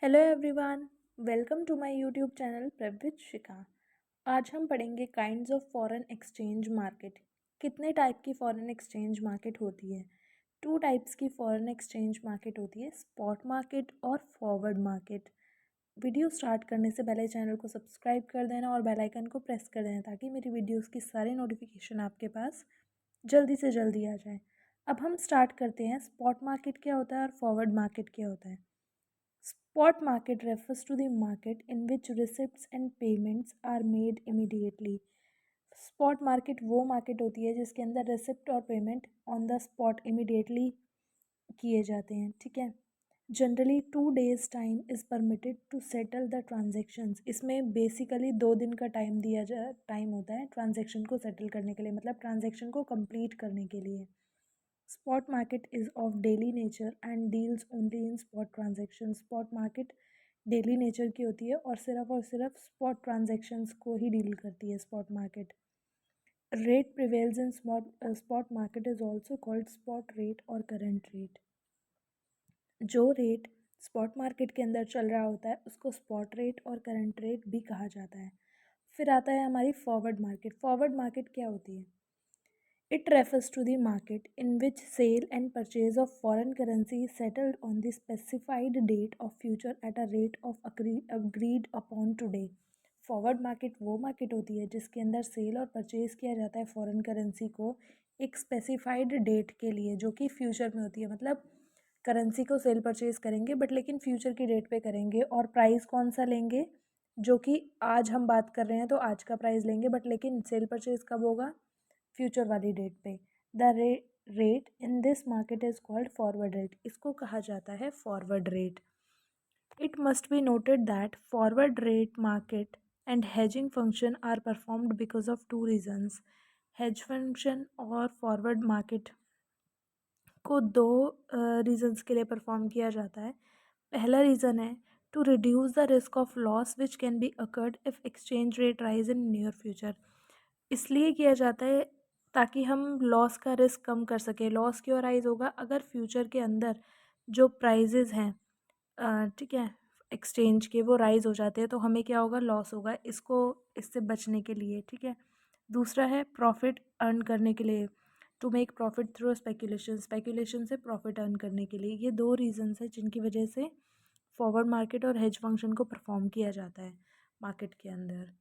Hello everyone, welcome to my YouTube channel prep with Shikha. आज हम पढ़ेंगे kinds of foreign exchange market. कितने type की फॉरेन एक्सचेंज मार्केट होती है? टू टाइप्स की फॉरेन एक्सचेंज मार्केट होती है, स्पॉट मार्केट और फॉरवर्ड मार्केट। वीडियो स्टार्ट करने से पहले चैनल को सब्सक्राइब कर देना और बेल आइकन को प्रेस कर देना ताकि मेरी वीडियोज़ की सारी नोटिफिकेशन आपके पास जल्दी से जल्दी आ जाए। अब हम स्टार्ट करते हैं। स्पॉट मार्केट क्या होता है और फॉरवर्ड मार्केट क्या होता है? Spot market refers to the market in which receipts and payments are made immediately. Spot market वो मार्केट होती है जिसके अंदर रिसिप्ट और payment on the spot immediately किए जाते हैं। ठीक है। Generally 2 days time is permitted to settle the transactions. इसमें बेसिकली 2 दिन का टाइम होता है ट्रांजेक्शन को सेटल करने के लिए, मतलब ट्रांजेक्शन को कंप्लीट करने के लिए। Spot market is of daily nature and deals only in spot transactions. Spot market daily nature की होती है और सिर्फ स्पॉट ट्रांजेक्शन्स को ही डील करती है spot market. Rate prevails in spot market is also called spot rate और current rate. जो रेट स्पॉट मार्केट के अंदर चल रहा होता है उसको स्पॉट रेट और करंट रेट भी कहा जाता है। फिर आता है हमारी फॉरवर्ड मार्केट। फॉरवर्ड मार्केट क्या होती है? It refers to the market in which sale and purchase of foreign currency is settled on the specified date of future at a rate of agreed upon today. Forward market वो market होती है जिसके अंदर cell और purchase किया जाता है foreign currency को एक स्पेसिफाइड डेट के लिए, जो कि फ्यूचर में होती है। मतलब करेंसी को सेल परचेज करेंगे बट लेकिन फ्यूचर की डेट पे करेंगे, और प्राइस कौन सा लेंगे? जो कि आज हम बात कर रहे हैं तो आज का प्राइस लेंगे, बट लेकिन सेल परचेज कब होगा? फ्यूचर वाली डेट पे। The rate in this market is called forward rate. इसको कहा जाता है forward rate. It must be noted that forward rate market and hedging function are performed because of two reasons. Hedge function और forward market को दो regions के लिए perform किया जाता है। पहला रीज़न है to reduce the risk of loss which can be occurred if exchange rate rise in near future. इसलिए किया जाता है ताकि हम लॉस का रिस्क कम कर सकें। लॉस क्यों राइज होगा? अगर फ्यूचर के अंदर जो प्राइजेज़ हैं, ठीक है, एक्सचेंज के, वो राइज हो जाते हैं तो हमें क्या होगा? लॉस होगा। इससे बचने के लिए, ठीक है। दूसरा है प्रॉफिट अर्न करने के लिए, to make profit through speculation. Speculation से प्रॉफिट अर्न करने के लिए। ये दो रीजंस हैं जिनकी वजह से फॉरवर्ड मार्केट और हेज फंक्शन को परफॉर्म किया जाता है मार्केट के अंदर।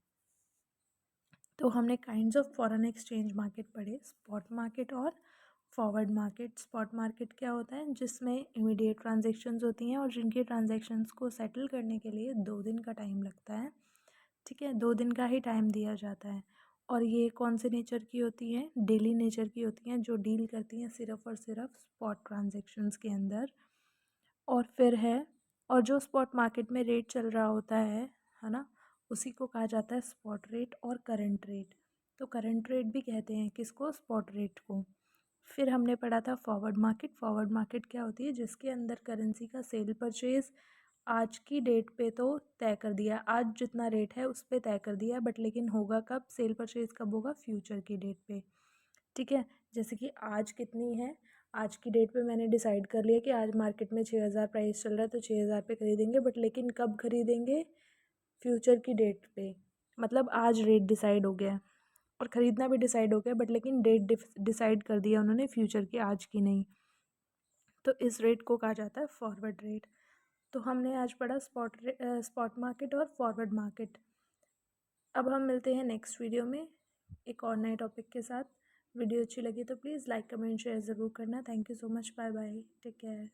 तो हमने kinds of foreign exchange market पढ़े, स्पॉट मार्केट और फॉरवर्ड मार्केट। स्पॉट मार्केट क्या होता है? जिसमें इमीडिएट ट्रांजेक्शन्स होती हैं और जिनकी ट्रांजेक्शन्स को सेटल करने के लिए 2 दिन का टाइम लगता है। ठीक है, 2 दिन का ही टाइम दिया जाता है। और ये कौन से नेचर की होती हैं? डेली नेचर की होती हैं, जो डील करती हैं सिर्फ और सिर्फ स्पॉट ट्रांजेक्शन्स के अंदर। और फिर है, और जो स्पॉट मार्केट में रेट चल रहा होता है ना, उसी को कहा जाता है स्पॉट रेट और करंट रेट। तो करंट रेट भी कहते हैं किसको? स्पॉट रेट को। फिर हमने पढ़ा था फॉरवर्ड मार्केट। फॉरवर्ड मार्केट क्या होती है? जिसके अंदर करेंसी का सेल परचेज आज की डेट पे तो तय कर दिया, आज जितना रेट है उस पर तय कर दिया, बट लेकिन होगा कब? सेल परचेज कब होगा? फ्यूचर की डेट पे। ठीक है। जैसे कि आज कितनी है, आज की डेट पे मैंने डिसाइड कर लिया कि आज मार्केट में 6,000 प्राइस चल रहा है तो 6,000 पे खरीदेंगे, बट लेकिन कब खरीदेंगे? फ्यूचर की डेट पे। मतलब आज रेट डिसाइड हो गया और ख़रीदना भी डिसाइड हो गया, बट लेकिन डेट डिसाइड कर दिया उन्होंने फ्यूचर की, आज की नहीं। तो इस रेट को कहा जाता है फॉरवर्ड रेट। तो हमने आज पढ़ा स्पॉट मार्केट और फॉरवर्ड मार्केट। अब हम मिलते हैं नेक्स्ट वीडियो में एक और नए टॉपिक के साथ। वीडियो अच्छी लगी तो प्लीज़ लाइक कमेंट शेयर ज़रूर करना। Thank you so much. Bye bye, take care.